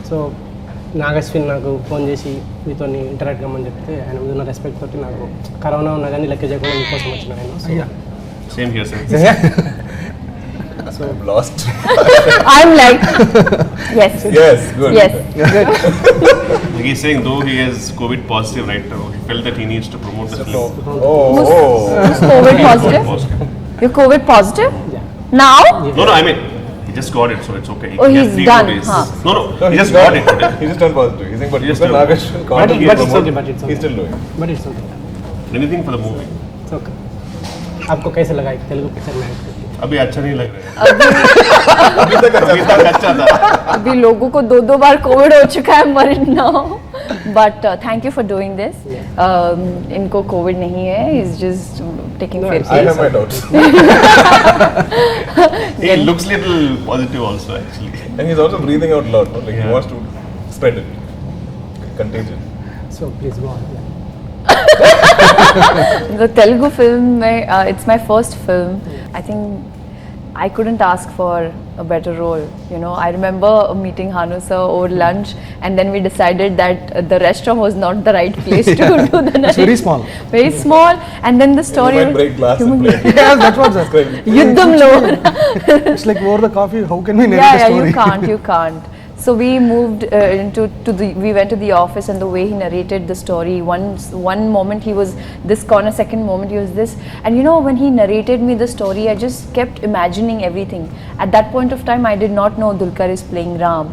So Nag Ashwin నాకు phone చేసి మీతో ఇంటరాక్ట్ కమ్మని చెప్తే ఆయన మీద ఉన్న రెస్పెక్ట్ తోటి నాకు కరోనా ఉన్నా కానీ లెక్క చేయకుండా మీకోసం వచ్చిన ఆయన. Same here, sir. So I'm lost. I'm like, yes. Yes, good. Yes, good. He's saying though he is COVID positive right now, he felt that he needs to promote the film. Who's COVID positive? You're COVID positive? Yeah. Now? No, I mean, he just got it, so it's okay. Oh, He has he's 3 done, days. huh? No, he just got it today. He just turned positive. He's saying, but Yes, Mr. sir. Nagesh can't But be it's promoted. okay, but it's okay. He's still doing. But it's okay. Anything for the movie. It's okay. आपको कैसे लगा एक Telugu picture में act करके? अभी अच्छा नहीं लग रहा है. अभी तक अभी तक अच्छा था. अभी लोगों को 2 बार कोविड हो चुका है मरण now. But thank you for doing this. इनको कोविड नहीं है. He's just taking I faith. have my doubts. He looks little positive also actually. And he's also breathing out loud. No? Like he wants to spread it. Contagion. So please go on. The Telugu film, it's my first film. I think I couldn't ask for a better role. You know, I remember meeting Hanu sir over lunch, and then we decided that the restaurant was not the right place to do the narration. It's very small. Very small, and then the story. You might break glass and play. Yeah, that's what that's Great. Yuddhamlo. It's like over the coffee. How can we narrate Yeah, a story? you can't. So we moved we went to the office, and the way he narrated the story, one moment he was this corner, second moment he was this, and you know, when he narrated me the story, I just kept imagining everything. At that point of time, I did not know Dulquer is playing Ram,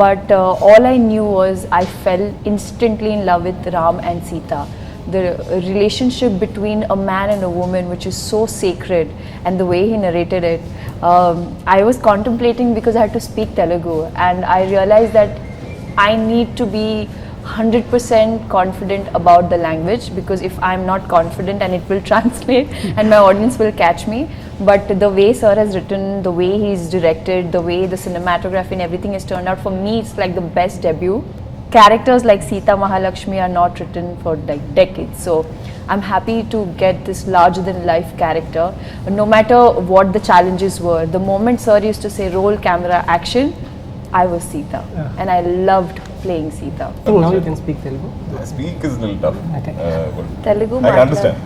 but all I knew was I fell instantly in love with Ram and Sita. The relationship between a man and a woman, which is so sacred, and the way he narrated it, I was contemplating because I had to speak Telugu, and I realized that I need to be 100% confident about the language, because if I'm not confident, and it will translate and my audience will catch me. But the way sir has written, the way he's directed, the way the cinematography and everything has turned out, for me it's like the best debut. Characters like Sita Mahalakshmi are not written for like decades, so I'm happy to get this larger than life character. No matter what the challenges were, the moment sir used to say roll camera action, I was Sita, and I loved playing Sita. I think now you can speak Telugu. Speak is a little tough. Okay. But Telugu I can understand.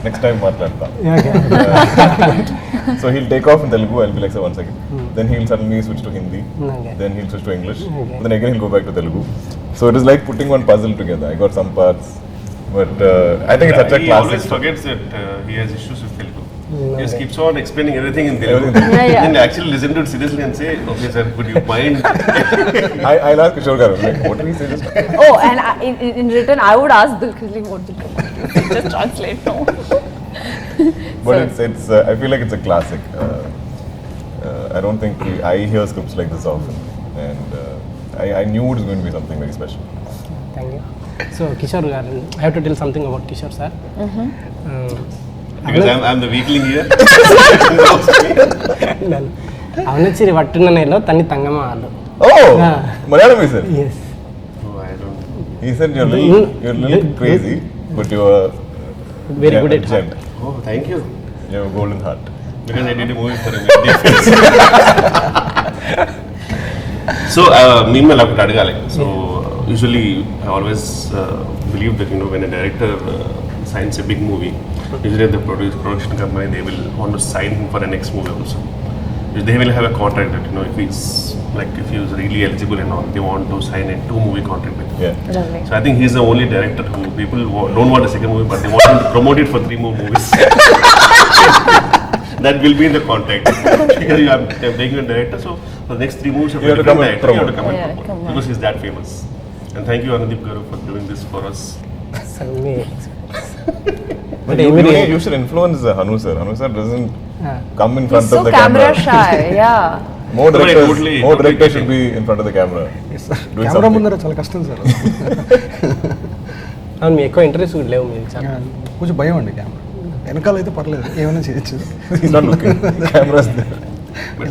Next time maatladta. Yeah, okay. So he'll take off in Telugu. I'll be like, sir, 1 second. Then he'll suddenly switch to Hindi. Okay. Then he'll switch to English. Okay. Then again he'll go back to Telugu. So it is like putting one puzzle together. I got some parts, but I think it's such a He classic. always forgets that he has issues with Telugu. He Okay. just keeps on explaining everything in Telugu. Everything. Yeah. Then actually listen to it seriously and say, okay sir, could you mind? I'll ask Kishore Garu, like, what did he say just now? Oh, and in return, I would ask Dulquer what Dulquer just translate. No. But it's I feel like it's a classic. I don't think I hear scripts like this often, and I knew it was going to be something very special. Thank you. So Kishore garu, I have to tell something about Kishore sir. Because I'm the weakling here. ಅವನಚ್ಚಿರಿ ಒಟ್ಟಿನ ನೆಲೋ ತನ್ನಿ ತಂಗಮ್ಮ ಆಲು. Oh, Malayalam he said. Yes. Oh, I don't know. He said you're little crazy, but you are Very good at gent. Oh, thank you. You have a golden heart. Because I did a movie for him. So, meanwhile, I have So, usually, I always believe that, you know, when a director signs a big movie, usually the production company, they will want to sign him for the next movie also. They will have a contract that, you know, if he's really eligible and all, they want to sign a 2-movie contract with him. Yeah. Lovely. So I think he's the only director who people don't want a second movie, but they want him to promote it for 3 more movies. That will be in the contract. Because you are taking a director, so for the next 3 movies You have to come and you have to come and Yeah, promote. come on. Because he's that famous. And thank you Anudeep garu for doing this for us. So me. But you should influence Hanu sir. Hanu sir doesn't come in front He's of so the camera camera. shy, yeah. More directors, totally should be in front of the camera. Doing camera something. ముందర చాలా కష్టం sir. అవును మీ ఎక్కువ interest కూడా లేవు మీరు చాలా. కొంచెం భయం అండి కెమెరా. వెనకాల అయితే పర్లేదు, ఏమైనా చేయొచ్చు. He's not looking. Cameras there. But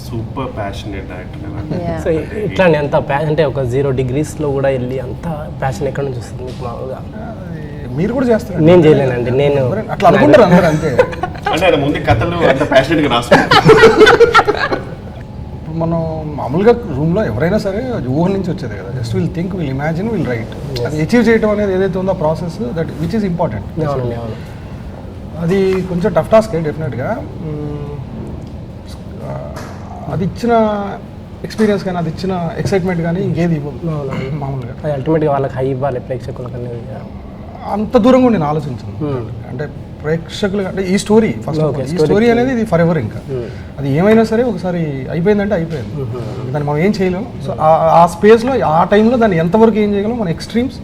super passionate director. Yeah. So ఇట్లా అంత అంటే ఒక 0 degrees లో కూడా వెళ్ళి అంత ప్యాషన్ ఎక్కడ నుంచి వస్తుంది మీకు మామూలుగా? మీరు కూడా చేస్తారు. నేను చేయలేనండి, నేను అట్లా అనుకుంటారు అందరూ అంతే. అంటే ఆయన ముందు కథలు అంత ప్యాషనెట్గా రాసుకుంటారు. ఇప్పుడు మనం మామూలుగా రూమ్లో ఎవరైనా సరే అది ఊహ నుంచి వచ్చేది కదా, just will think, will imagine, will write. అది అచీవ్ చేయడం అనేది ఏదైతే ఉందో process, that which is important. అవునండి, అవును. అది కొంచెం టఫ్ టాస్కే డెఫినెట్గా. అది ఇచ్చిన ఎక్స్పీరియన్స్ కానీ, అది ఇచ్చిన ఎక్సైట్మెంట్ కానీ ఇంకేది ఇవ్వదు మామూలుగా. అది అల్టిమేట్గా వాళ్ళకి హై ఇవ్వాలి ప్రేక్షకులకు అనేది. అంత దూరంగా నేను ఆలోచించాను. అంటే ప్రేక్షకులు అంటే ఈ స్టోరీ ఫస్ట్ ఈ స్టోరీ అనేది ఇది ఫర్ ఎవర్. ఇంకా అది ఏమైనా సరే ఒకసారి అయిపోయిందంటే అయిపోయింది, దాన్ని మనం ఏం చేయలేము. సో ఆ స్పేస్లో ఆ టైంలో దాన్ని ఎంతవరకు ఏం చేయగలం, మన ఎక్స్ట్రీమ్స్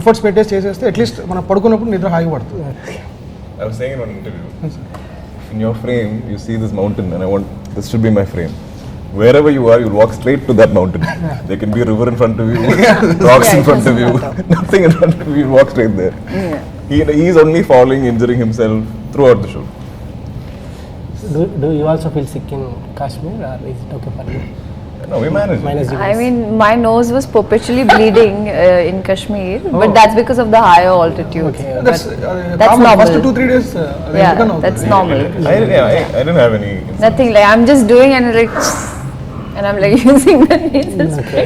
ఎఫర్ట్స్ పెట్టేసి చేసేస్తే అట్లీస్ట్ మనం పడుకున్నప్పుడు నిద్ర హాయిగా పడుతుంది. I was saying in one interview, in your frame, you see this mountain, and I want this should be my frame. Wherever you are, you'll walk straight to that mountain. There can be a river in front of you, rocks in front of you, nothing in front of you. You walk straight there. He is only falling, injuring himself throughout the show. Do you also feel sick in Kashmir, or is it okay for you? No, we managed. Minus degrees. I mean, my nose was perpetually bleeding in Kashmir, but that's because of the higher altitude. Okay. That's normal. First 2-3 days. Yeah, that's normal. I didn't have any. Nothing, like I'm just doing and I'm like using the nasal spray.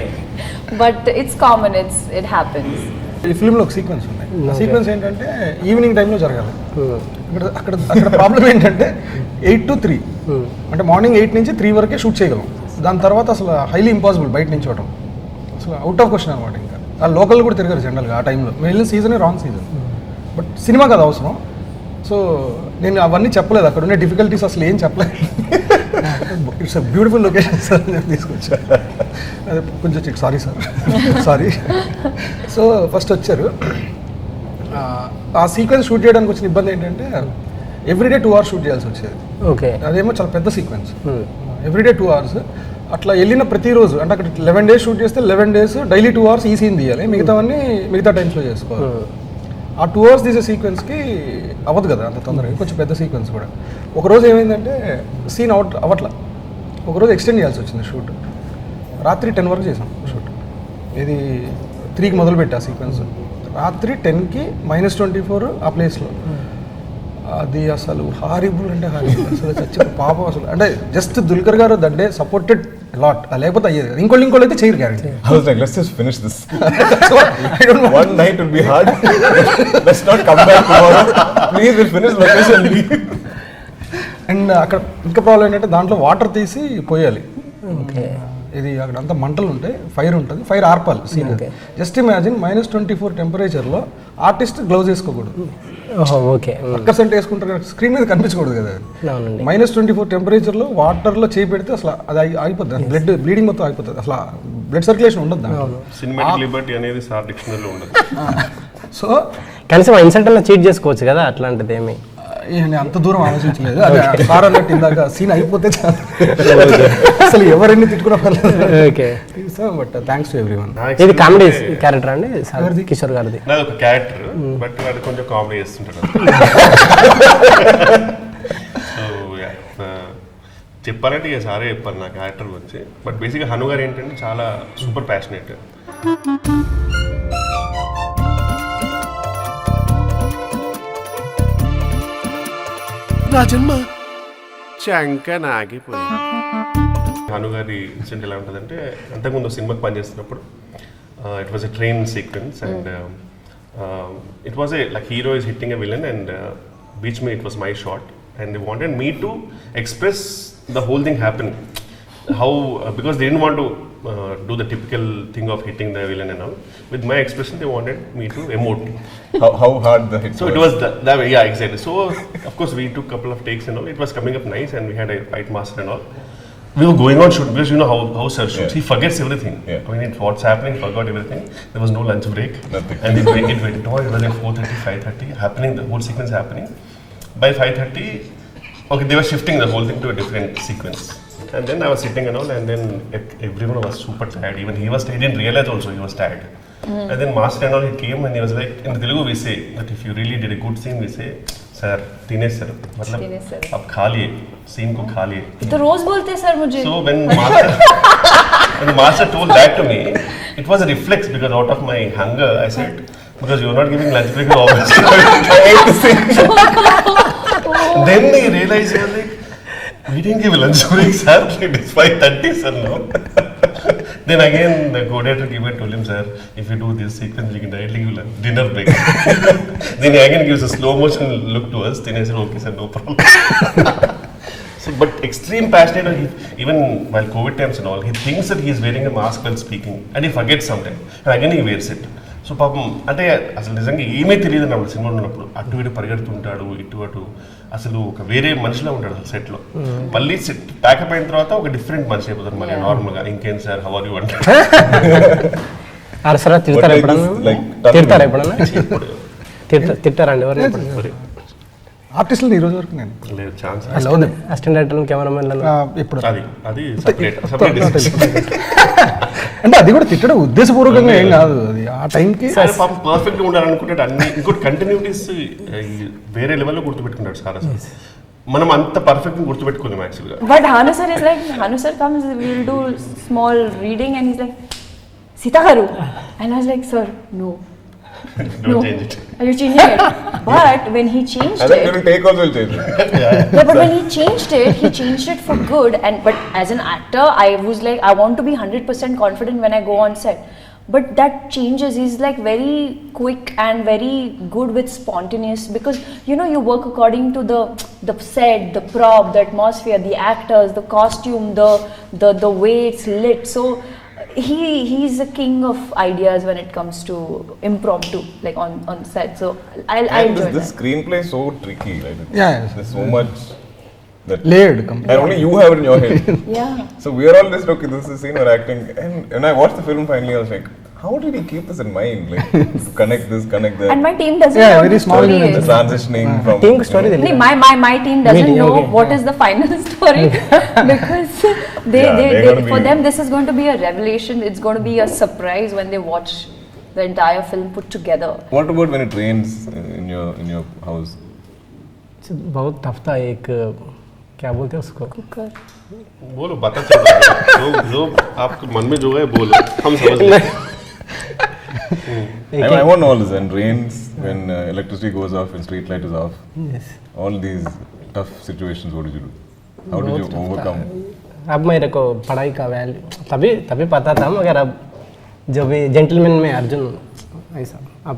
But it's common, it happens. ఈ ఫిల్మ్లో ఒక sequence ఉన్నాయి. ఆ sequence ఏంటంటే evening టైంలో జరగాలి. అక్కడ problem ఏంటంటే 8 to 3, అంటే మార్నింగ్ 8 నుంచి 3 వరకే షూట్ చేయగలం. దాని తర్వాత అసలు హైలీ ఇంపాసిబుల్ బయట నుంచి చూడటం, అసలు అవుట్ ఆఫ్ క్వశ్చన్ అనమాట. ఇంకా ఆ లోకల్ కూడా తిరగారు జనరల్గా ఆ టైంలో. మేము వెళ్ళిన సీజనే రాంగ్ సీజన్, బట్ సినిమా కదా అవసరం. సో నేను అవన్నీ చెప్పలేదు, అక్కడ ఉండే డిఫికల్టీస్ అసలు ఏం చెప్పలేదు. It's a beautiful location sir నేను తీసుకొచ్చా. అదే కొంచెం sorry sir, sorry. So first వచ్చారు. ఆ సీక్వెన్స్ షూట్ చేయడానికి వచ్చిన ఇబ్బంది ఏంటంటే ఎవ్రీడే 2 hours షూట్ చేయాల్సి వచ్చేది. ఓకే. అదేమో చాలా పెద్ద సీక్వెన్స్, ఎవ్రీడే 2 hours. అట్లా వెళ్ళిన ప్రతిరోజు అంటే అక్కడ 11 days షూట్ చేస్తే 11 days డైలీ 2 hours ఈ సీన్ తీయాలి, మిగతావన్నీ మిగతా టైమ్స్లో చేసుకోవాలి. ఆ 2 hours తీసే సీక్వెన్స్కి అవ్వదు కదా అంత తొందరగా, కొంచెం పెద్ద సీక్వెన్స్ కూడా. ఒకరోజు ఏమైందంటే సీన్ అవ్వట్లా, ఒకరోజు ఎక్స్టెండ్ చేయాల్సి వచ్చింది షూట్. రాత్రి 10 వరకు చేసాం షూట్. ఇది 3కి మొదలుపెట్టా సీక్వెన్స్, రాత్రి 10కి -24 ఆ ప్లేస్లో. అది అసలు హారిబుల్ అంటే హారిబుల్, అసలు చచ్చి పాపం అసలు. అంటే జస్ట్ దుల్కర్ గారు దట్ డే సపోర్టెడ్ లాట్, లేకపోతే అయ్యేది. ఇంకోళ్ళు అయితే చేయరు guarantee. I was like, let's just finish this. One night will be hard. Let's not come back tomorrow. Please, we'll finish location. And అక్కడ ఇంకా ప్రాబ్లం ఏంటంటే దాంట్లో వాటర్ తీసి పోయాలి. ఓకే. ఇది అక్కడ అంతా మంటలు ఉంటాయి, ఫైర్ ఉంటుంది, ఫైర్ ఆర్పాలి సీన్. జస్ట్ ఇమాజిన్ -24 టెంపరేచర్లో ఆర్టిస్ట్ గ్లౌజ్ వేసుకోకూడదు. ఓకే. పర్సెంట్ వేసుకుంటారు కదా, స్క్రీన్ మీద కనిపించకూడదు కదా. -24 టెంపరేచర్లో వాటర్లో చేయి పెడితే అసలు అది ఆగిపోతుంది, బ్లీడింగ్ మొత్తం అయిపోతుంది, అసలు బ్లడ్ సర్క్యులేషన్ ఉండదు. సినిమాటిక్ లిబర్టీ అనేది సార్ డిక్షనరీలో ఉండదు. సో కనీసం ఇన్సల్ట్ అన్న చీట్ చేసుకోవచ్చు కదా, అట్లాంటిది ఏమి నేను అంత దూరం ఆలోచించలేదు. అదే సార్ అన్నట్టు ఇందాక సీన్ అయిపోతే అసలు ఎవరెన్ని తిట్టుకున్నా పర్లేదు. Okay. But thanks to everyone. ఇది కామెడీ క్యారెక్టర్ అండి కిషోర్ గారిది? నాది ఒక క్యారెక్టర్, బట్ వాడు కొంచెం కామెడీ చేస్తుంటాడు. సో చెప్పాలంటే ఇక సారే చెప్పాలి నా క్యారెక్టర్ గురించి. బట్ బేసిక్గా హను గారు ఏంటంటే చాలా సూపర్ ప్యాషనేట్. నా జన్మ చంక నాగిపోయింది. హను గారి ఇన్సిడెంట్ ఎలా ఉంటుందంటే, అంతకుముందు సినిమాకి పనిచేస్తున్నప్పుడు it was a train sequence and it was a like hero is hitting a villain and beach me it was my shot and they wanted me to express the whole thing happening. How because they didn't want to do the typical thing of hitting the villain and all. With my expression, they wanted me to emote. How hard the hit? So it was that way, yeah, exactly. So of course we took a couple of takes and all. It was coming up nice, and we had a fight master and all. We were going on shoot because you know how sir shoots. He forgets everything. Yeah. I mean, what's happening, forgot everything. There was no lunch break, Nothing. and it went on. It was like 4:30, 5:30 happening. The whole sequence happening. By 5:30, okay, they were shifting the whole thing to a different sequence. And then I was sitting and all, and then everyone was super tired. Even he was tired. He didn't realize also he was tired. And then master and all, he came and he was like, in Telugu we say that if you really did a good scene, we say, sir, teenage sir, मतलब अब खा लिए, scene को खा लिए. तो रोज बोलते sir मुझे. So when master told that to me, it was a reflex because out of my hunger, I said, because you're not giving lunch break always. I ate the same. Then they realize you're like, we didn't give lunch break, sir. It is 5:30, sir, no. Then again, the co-director came and told him, sir, if you do this sequence, we can directly give dinner break. Then he again gives a slow motion look to us. Then I said, okay, sir, no problem. So, but extreme passionate, even while COVID times and all, he thinks that he is wearing a mask while speaking, and he forgets sometimes. And again, he wears it. So పాపం అంటే అసలు నిజంగా ఏమీ తెలియదు అన్నప్పుడు cinema ఉన్నప్పుడు అటు ఇటు పరిగెడుతుంటాడు ఇటు అటు అసలు ఒక వేరే మనిషిలో ఉంటాడు అసలు సెట్లో మళ్ళీ సెట్ ప్యాకప్ అయిన తర్వాత ఒక డిఫరెంట్ మనిషి అయిపోతారు మళ్ళీ నార్మల్గా ఇంకేం సార్ హౌ ఆర్ యు అంటే అరసరా తిడతారా ఎప్పుడన్నా తిట్టారండి ఎవరు ఆర్టిస్టులు ఈ రోజు వరకు నేను లేదు ఛాన్స్ అసిస్టెంట్ డైరెక్టర్ కెమెరామెన్ ఎప్పుడు అది సెపరేట్ అంటే అది కూడా తిట్టడం ఉద్దేశపూర్వకంగా ఏం కాదు అది ఆ టైంకి పర్ఫెక్ట్గా ఉండాలనుకుంటే అన్ని ఇంకోటి కంటిన్యూటీస్ వేరే లెవెల్లో గుర్తుపెట్టుకుంటాడు సార్ అసలు మనం అంత పర్ఫెక్ట్గా గుర్తుపెట్టుకోలేము యాక్చువల్గా but Hanu sir is like, Hanu sir comes, we'll do small reading and he's like, Sita garu, and I was like, sir, no. Don't change it. Are you changing it? But when he changed And then it, during take also will change it. yeah, but when he changed it for good. And but as an actor, I was like, I want to be 100% confident when I go on set. But that changes. He's like very quick and very good with spontaneous, because you know you work according to the set, the prop, the atmosphere, the actors, the costume, the way it's lit. So he's a king of ideas when it comes to impromptu, like on set. So I enjoy this that. screenplay is so tricky, right? Yeah, There's so much that layered and only you have it in your head. Yeah. So we are all just okay, this is the scene we're acting, and when I watched the film finally I was like, how did he keep this in mind, like to connect this, connect that, And my team doesn't Yeah, know very the small story nuances. the is. transitioning from టీంకి story Nee, తెలియదు my team doesn't Media, know okay. what is the final story because they're they gonna for be- them this is going to be a revelation. It's going to be a surprise when they watch the entire film put together. What about when it rains in your house? बहुत tough था एक क्या बोलते हैं उसको Cooker. बोलो बता चल जो आपके मन में जो है बोलो हम समझ लेंगे I want all this, when rains, when electricity goes off, when street light is off, Yes. all these tough situations, what did you do? How did you overcome? अब मेरे को पढ़ाई का वैल्यू तभी पता था, मगर अब जब भी जेंटलमैन में अर्जुन ऐसा अब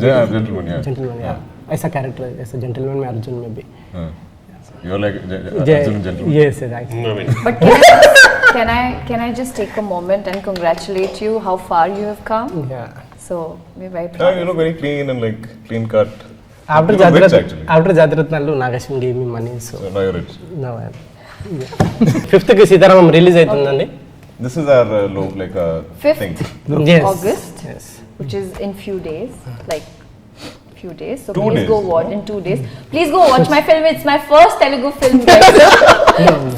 Yeah, gentleman, yeah. जेंटलमैन या ऐसा कैरेक्टर ऐसा जेंटलमैन में अर्जुन में भी Huh. You're like Arjun gentleman. yes I mean, But can I just take a moment and congratulate you how far you have come? yeah. So we're very Yeah, proud. you look very clean and like clean cut. After You look rich actually. Jathiratnalu Nageswaram gave me money, so So now you're rich. now I am. 5th కి Sitaramam release అవుతుందండి. This is our like 5th thing. Yes. August, Yes. which is in few days, like few days. So 2 please days, go watch in 2 days. Please go watch my film. It's my first Telugu film, guys.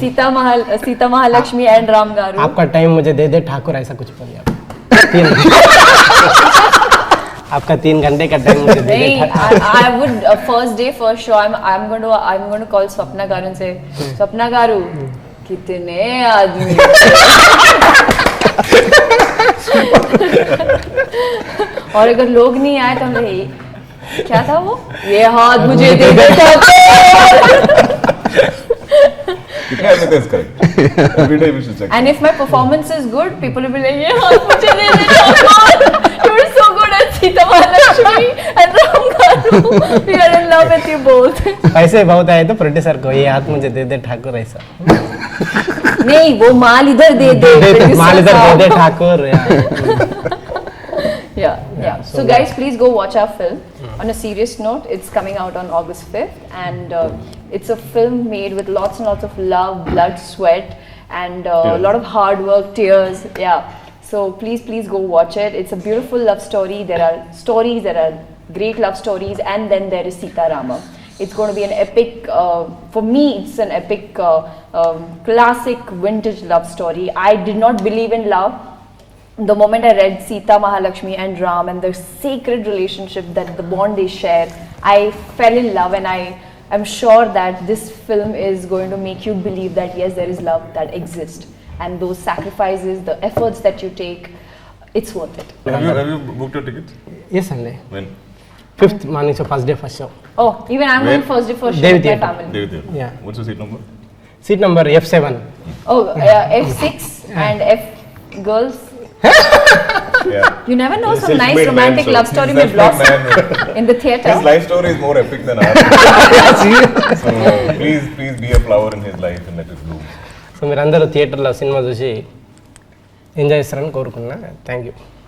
Sita Mahalakshmi and Ram Garu. आपका time मुझे दे दे ठाकुर, ऐसा कुछ बोलिए आप. 3 आपका 3 घंटे का time मुझे दे दे नहीं, Thakur. I would first day first show. I'm going to call Swapna Garu and say, Swapna Garu, कितने आदमी. और अगर लोग नहीं आए तो हम क्या था वो, ये हाथ मुझे दे दे ठाकुर. कितने आदमी थे इसका? Every day we should check. And if my performance is good, people will be like, ये हाथ मुझे दे दे Thakur. You were so good at Sita Mahalakshmi and Ram Garu. We are in love with you both. पैसे बहुत आए तो producer को ये हाथ मुझे दे दे ठाकुर ऐसा. नहीं, वो माल इधर दे दे. माल इधर दे दे Thakur. Yeah. So guys, please go watch our film. On a serious note, it's coming out on August 5th, and it's a film made with lots and lots of love, blood, sweat, and a lot of hard work, tears. Yeah. So please go watch it. It's a beautiful love story. There are great love stories, and then there is Sita Ramam. It's going to be an epic, for me it's an epic, classic vintage love story. I did not believe in love. The moment I read Sita Mahalakshmi and Ram and the sacred relationship, that the bond they share, I fell in love, and I am sure that this film is going to make you believe that yes, there is love that exists, and those sacrifices, the efforts that you take, It's worth it. Have you booked your tickets? Yes అండి When? 5th morning so first day first show Oh, even I'm Where? going first day first show Devi with my Theatre. family. David. Yeah. What's your seat number? Seat number F7. Oh, F6 and F girls. Yeah. You never know, some Self-made nice man, romantic so love story He's may self-made blossom man. in the theatre. His life story is more epic than ours. So please be a flower in his life and let it bloom. So మీరందరూ థియేటర్లో cinema చూసి enjoy చేస్తారని కోరుకున్నా. Thank you.